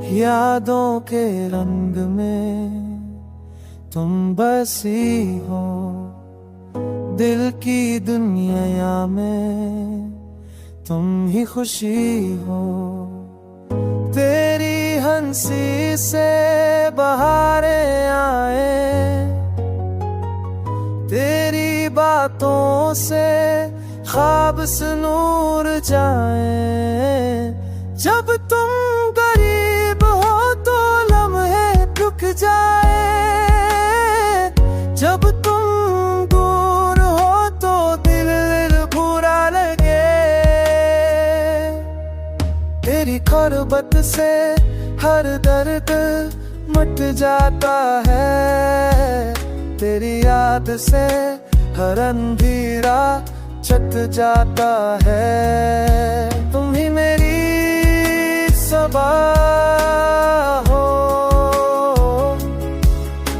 यादों के रंग में तुम बसी हो, दिल की दुनिया में तुम ही खुशी हो। तेरी हंसी से बहारें आए, तेरी बातों से ख्वाब से नूर जाए। जब तुम करीब हो तो लम्हे रुक जाए, जब तुम दूर हो तो दिल बुरा लगे। तेरी क़ुर्बत से हर दर्द मिट जाता है, तेरी याद से हर अंधेरा छट जाता है। तुम ही मेरी सबा हो,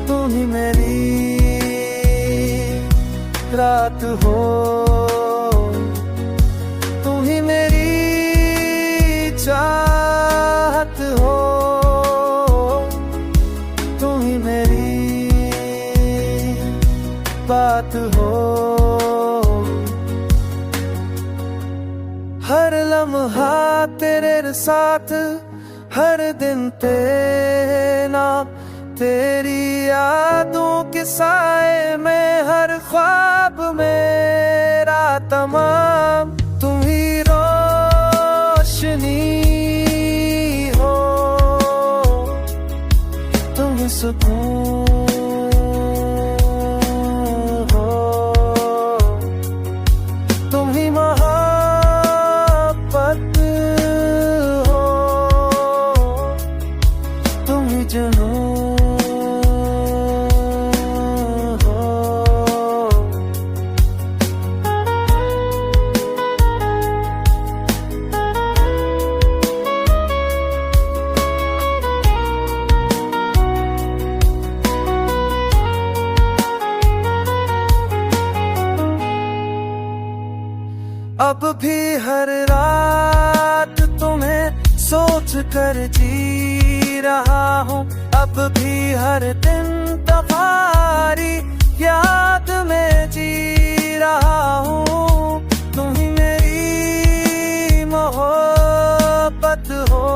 तुम ही मेरी रात हो, तुम ही मेरी चाहत हो, तुम ही मेरी बात हो। हर लम्हा तेरे साथ, हर दिन तेरे नाम, तेरी यादों के साए में हर ख्वाब मेरा तमाम। तुम ही रोशनी हो, तुम ही सुकून हो, तुम ही अब भी हर रात तुम्हें सोच कर जी रहा हूँ। अब भी हर दिन तुम्हारी याद में जी रहा हूँ। तुम ही मेरी मोहब्बत हो,